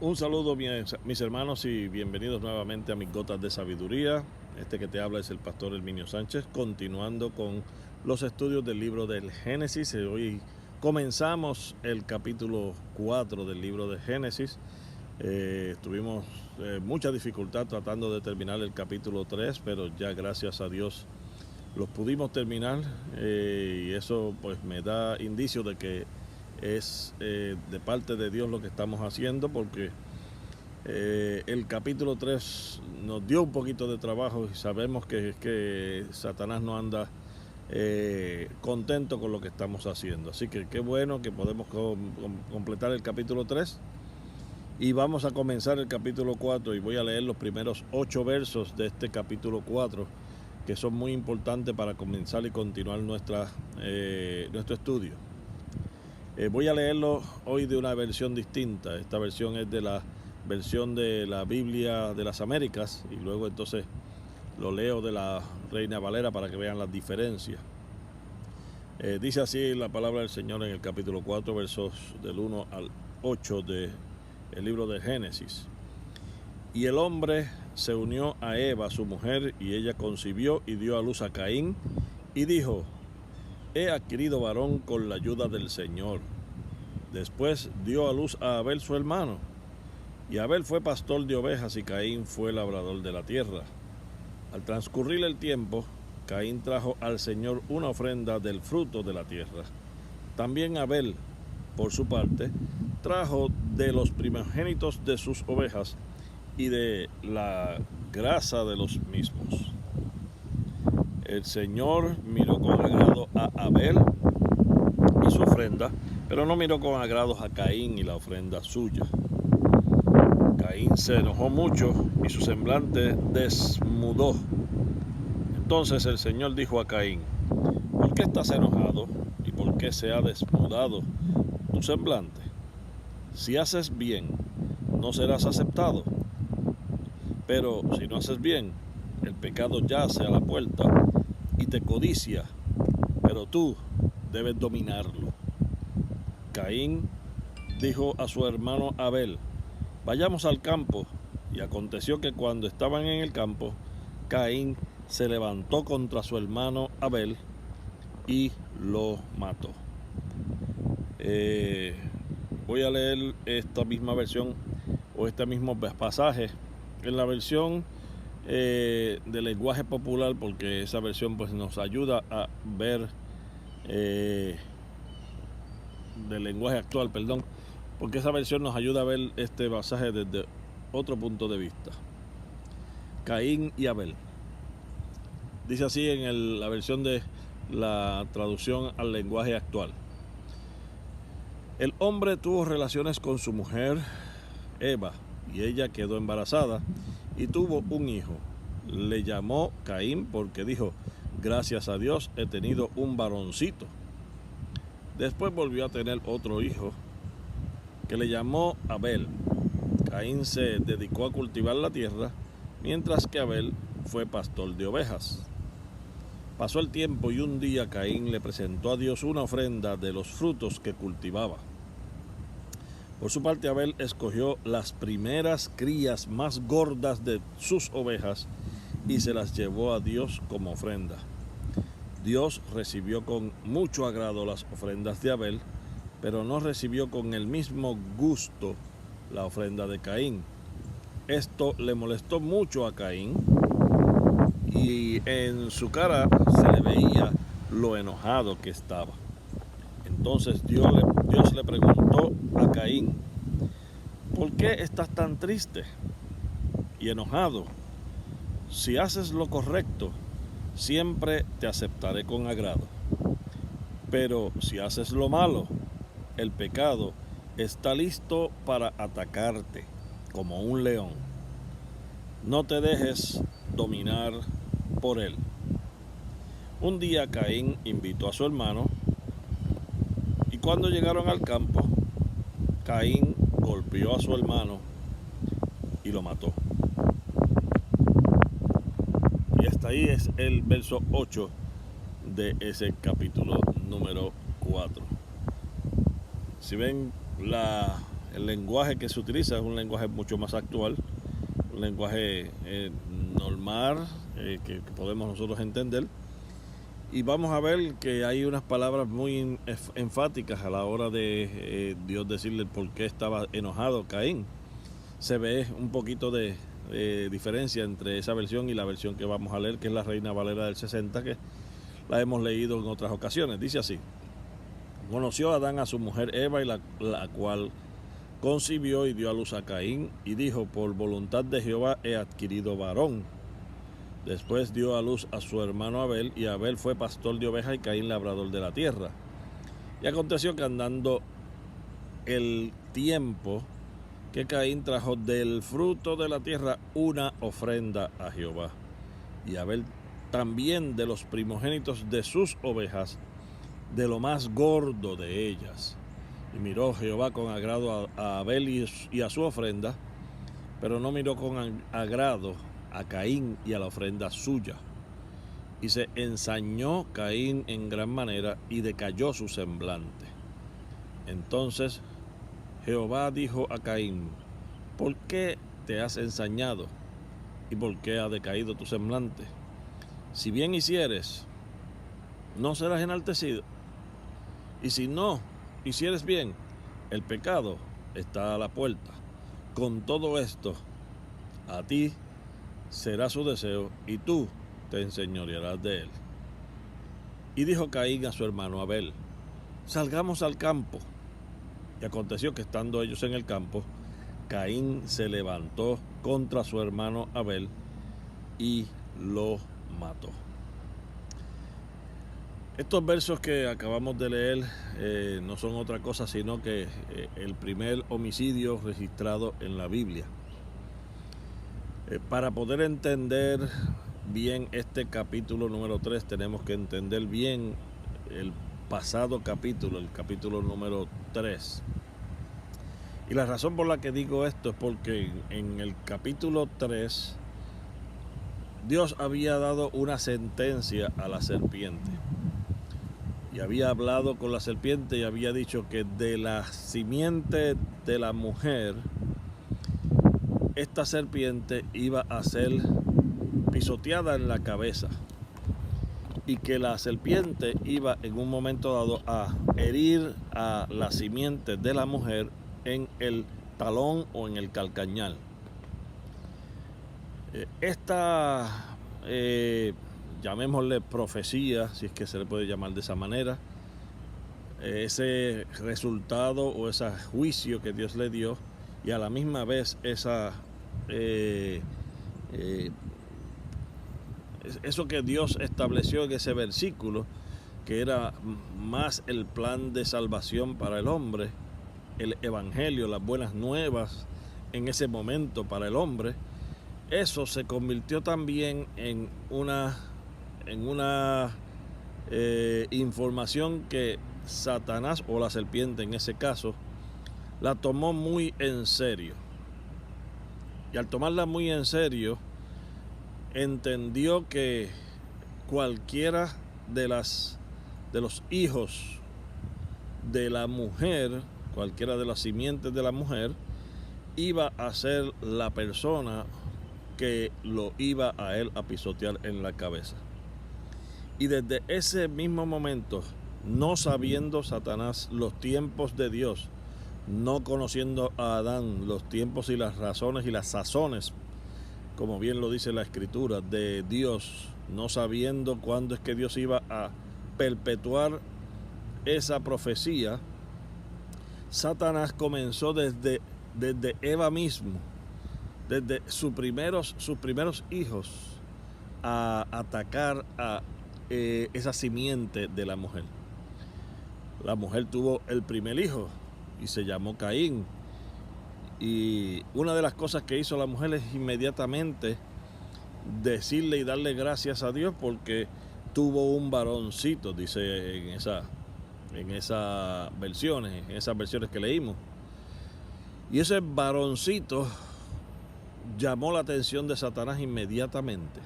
Un saludo mis hermanos y bienvenidos nuevamente a mis gotas de sabiduría. Este que te habla es el pastor Herminio Sánchez, continuando con los estudios del libro del Génesis. Hoy comenzamos el capítulo 4 del libro de Génesis. Tuvimos mucha dificultad tratando de terminar el capítulo 3, pero ya gracias a Dios los pudimos terminar, y eso pues me da indicio de que es de parte de Dios lo que estamos haciendo, porque el capítulo 3 nos dio un poquito de trabajo y sabemos que Satanás no anda contento con lo que estamos haciendo. Así que qué bueno que podemos completar el capítulo 3 y vamos a comenzar el capítulo 4 y voy a leer los primeros 8 versos de este capítulo 4 que son muy importantes para comenzar y continuar nuestro estudio. Voy a leerlo hoy de una versión distinta. Esta versión es de la versión de la Biblia de las Américas y luego entonces lo leo de la Reina Valera para que vean las diferencias. Dice así la palabra del Señor en el capítulo 4, versos del 1 al 8 del libro de Génesis. Y el hombre se unió a Eva, su mujer, y ella concibió y dio a luz a Caín, y dijo: he adquirido varón con la ayuda del Señor. Después dio a luz a Abel su hermano, y Abel fue pastor de ovejas y Caín fue labrador de la tierra. Al transcurrir el tiempo, Caín trajo al Señor una ofrenda del fruto de la tierra. También Abel, por su parte, trajo de los primogénitos de sus ovejas y de la grasa de los mismos. El Señor miró con agrado a Abel y su ofrenda, pero no miró con agrado a Caín y la ofrenda suya. Caín se enojó mucho y su semblante desmudó. Entonces el Señor dijo a Caín: ¿por qué estás enojado y por qué se ha desmudado tu semblante? Si haces bien, no serás aceptado. Pero si no haces bien, el pecado yace a la puerta y te codicia, pero tú debes dominarlo. Caín dijo a su hermano Abel: vayamos al campo. Y aconteció que cuando estaban en el campo, Caín se levantó contra su hermano Abel y lo mató. Voy a leer esta misma versión o este mismo pasaje en la versión del lenguaje popular, porque esa versión pues nos ayuda a ver del lenguaje actual, porque esa versión nos ayuda a ver este pasaje desde otro punto de vista. Caín y Abel. Dice así en la versión de la traducción al lenguaje actual: el hombre tuvo relaciones con su mujer Eva, y ella quedó embarazada y tuvo un hijo. Le llamó Caín porque dijo: gracias a Dios he tenido un varoncito. Después volvió a tener otro hijo que le llamó Abel. Caín se dedicó a cultivar la tierra, mientras que Abel fue pastor de ovejas. Pasó el tiempo y un día Caín le presentó a Dios una ofrenda de los frutos que cultivaba. Por su parte, Abel escogió las primeras crías más gordas de sus ovejas y se las llevó a Dios como ofrenda. Dios recibió con mucho agrado las ofrendas de Abel, pero no recibió con el mismo gusto la ofrenda de Caín. Esto le molestó mucho a Caín y en su cara se le veía lo enojado que estaba. Entonces Dios le preguntó a Caín: ¿por qué estás tan triste y enojado? Si haces lo correcto, siempre te aceptaré con agrado. Pero si haces lo malo, el pecado está listo para atacarte como un león. No te dejes dominar por él. Un día Caín invitó a su hermano, y cuando llegaron al campo, Caín golpeó a su hermano y lo mató. Y hasta ahí es el verso 8 de ese capítulo número 4. Si ven el lenguaje que se utiliza es un lenguaje mucho más actual, un lenguaje normal que podemos nosotros entender. Y vamos a ver que hay unas palabras muy enfáticas a la hora de Dios decirle por qué estaba enojado Caín. Se ve un poquito de diferencia entre esa versión y la versión que vamos a leer, que es la Reina Valera del 60, que la hemos leído en otras ocasiones. Dice así: conoció Adán a su mujer Eva, y la cual concibió y dio a luz a Caín, y dijo: por voluntad de Jehová he adquirido varón. Después dio a luz a su hermano Abel, y Abel fue pastor de ovejas y Caín labrador de la tierra. Y aconteció que andando el tiempo, que Caín trajo del fruto de la tierra una ofrenda a Jehová, y Abel también de los primogénitos de sus ovejas, de lo más gordo de ellas. Y miró Jehová con agrado a Abel y a su ofrenda, pero no miró con agrado a Caín y a la ofrenda suya. Y se ensañó Caín en gran manera, y decayó su semblante. Entonces Jehová dijo a Caín: ¿por qué te has ensañado? ¿Y por qué ha decaído tu semblante? Si bien hicieres, no serás enaltecido. Y si no hicieres bien, el pecado está a la puerta. Con todo esto, a ti será su deseo, y tú te enseñorearás de él. Y dijo Caín a su hermano Abel: salgamos al campo. Y aconteció que estando ellos en el campo, Caín se levantó contra su hermano Abel y lo mató. Estos versos que acabamos de leer no son otra cosa sino que el primer homicidio registrado en la Biblia. Para poder entender bien este capítulo número 3, tenemos que entender bien el pasado capítulo, el capítulo número 3. Y la razón por la que digo esto es porque en el capítulo 3 Dios había dado una sentencia a la serpiente. Y había hablado con la serpiente y había dicho que de la simiente de la mujer, esta serpiente iba a ser pisoteada en la cabeza, y que la serpiente iba en un momento dado a herir a la simiente de la mujer en el talón o en el calcañar. Esta, llamémosle profecía, si es que se le puede llamar de esa manera, ese resultado o ese juicio que Dios le dio, y a la misma vez eso que Dios estableció en ese versículo, que era más el plan de salvación para el hombre, el evangelio, las buenas nuevas en ese momento para el hombre, eso se convirtió también en una información que Satanás, o la serpiente en ese caso, la tomó muy en serio. Y al tomarla muy en serio, entendió que cualquiera de los hijos de la mujer, cualquiera de las simientes de la mujer, iba a ser la persona que lo iba a él a pisotear en la cabeza. Y desde ese mismo momento, no sabiendo Satanás los tiempos de Dios, no conociendo a Adán los tiempos y las razones y las sazones, como bien lo dice la Escritura, de Dios, no sabiendo cuándo es que Dios iba a perpetuar esa profecía, Satanás comenzó desde Eva mismo, desde sus primeros hijos, a atacar a esa simiente de la mujer. La mujer tuvo el primer hijo y se llamó Caín. Y una de las cosas que hizo la mujer es inmediatamente decirle y darle gracias a Dios porque tuvo un varoncito, dice en esas versiones que leímos. Y ese varoncito llamó la atención de Satanás inmediatamente.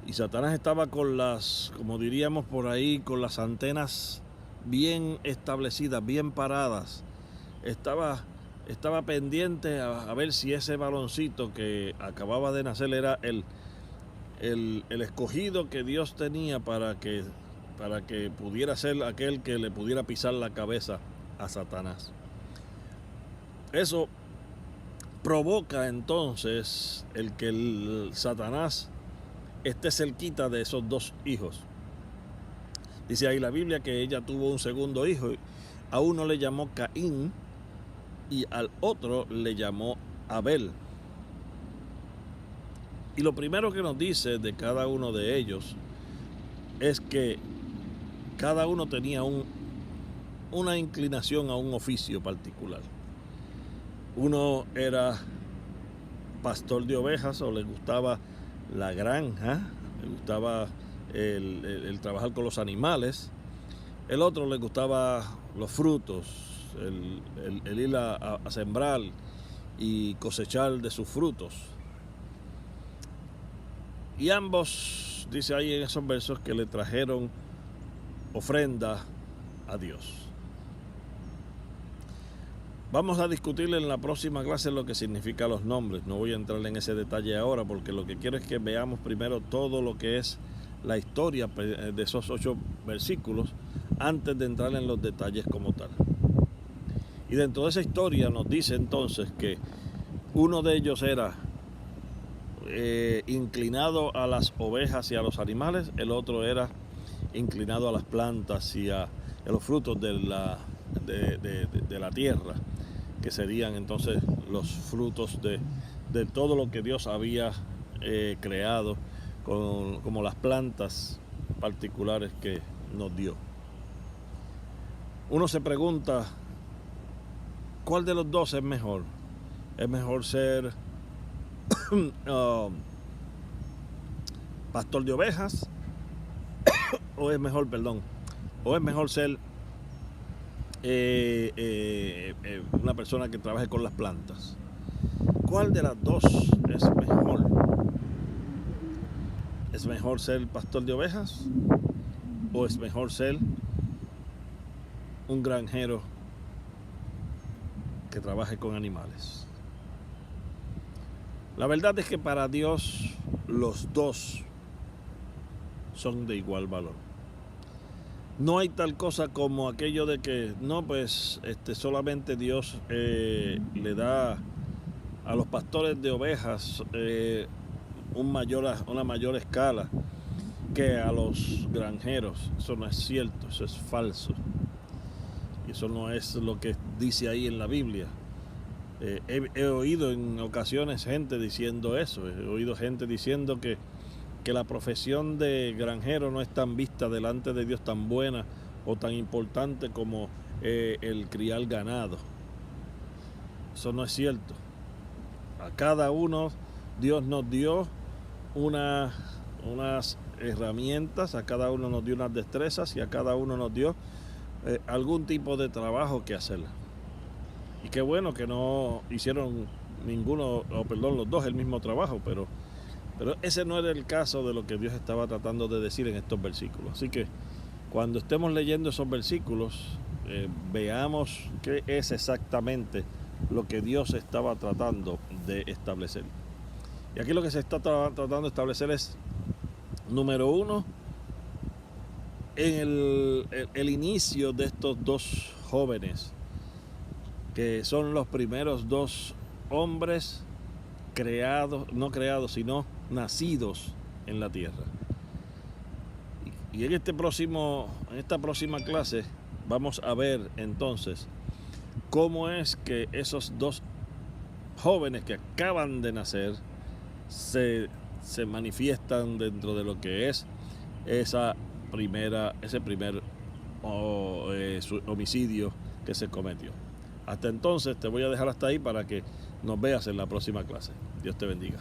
Y Satanás estaba con las, como diríamos por ahí, con las antenas bien establecidas, bien paradas estaba pendiente a ver si ese varoncito que acababa de nacer era el escogido que Dios tenía para que pudiera ser aquel que le pudiera pisar la cabeza a Satanás. Eso provoca entonces el que el Satanás esté cerquita de esos dos hijos. Dice ahí la Biblia que ella tuvo un segundo hijo. A uno le llamó Caín y al otro le llamó Abel. Y lo primero que nos dice de cada uno de ellos es que cada uno tenía una inclinación a un oficio particular. Uno era pastor de ovejas, o le gustaba la granja, le gustaba el trabajar con los animales. El otro le gustaba los frutos, el ir a sembrar y cosechar de sus frutos. Y ambos, dice ahí en esos versos, que le trajeron ofrenda a Dios. Vamos a discutir en la próxima clase lo que significan los nombres. No voy a entrar en ese detalle ahora, porque lo que quiero es que veamos primero todo lo que es la historia de esos 8 versículos antes de entrar en los detalles como tal. Y dentro de esa historia nos dice entonces que uno de ellos era inclinado a las ovejas y a los animales, el otro era inclinado a las plantas y a los frutos de la tierra, que serían entonces los frutos de todo lo que Dios había creado, como las plantas particulares que nos dio. Uno se pregunta, ¿cuál de los dos es mejor? ¿Es mejor ser pastor de ovejas o es mejor ser una persona que trabaje con las plantas? ¿Cuál de las dos es mejor? ¿Es mejor ser pastor de ovejas o es mejor ser un granjero que trabaje con animales? La verdad es que para Dios los dos son de igual valor. No hay tal cosa como aquello de que solamente Dios le da a los pastores de ovejas una mayor escala que a los granjeros. Eso no es cierto, eso es falso. Y eso no es lo que dice ahí en la Biblia. He oído en ocasiones gente diciendo eso. He oído gente diciendo que la profesión de granjero no es tan vista delante de Dios, tan buena o tan importante como el criar ganado. Eso no es cierto. A cada uno Dios nos dio unas herramientas, a cada uno nos dio unas destrezas y a cada uno nos dio algún tipo de trabajo que hacer. Y qué bueno que no hicieron los dos el mismo trabajo, pero ese no era el caso de lo que Dios estaba tratando de decir en estos versículos. Así que cuando estemos leyendo esos versículos, veamos qué es exactamente lo que Dios estaba tratando de establecer. Y aquí lo que se está tratando de establecer es, número uno, en el inicio de estos dos jóvenes, que son los primeros dos hombres sino nacidos en la tierra. Y en esta próxima clase vamos a ver entonces cómo es que esos dos jóvenes que acaban de nacer se manifiestan dentro de lo que es ese primer homicidio que se cometió. Hasta entonces te voy a dejar hasta ahí para que nos veas en la próxima clase. Dios te bendiga.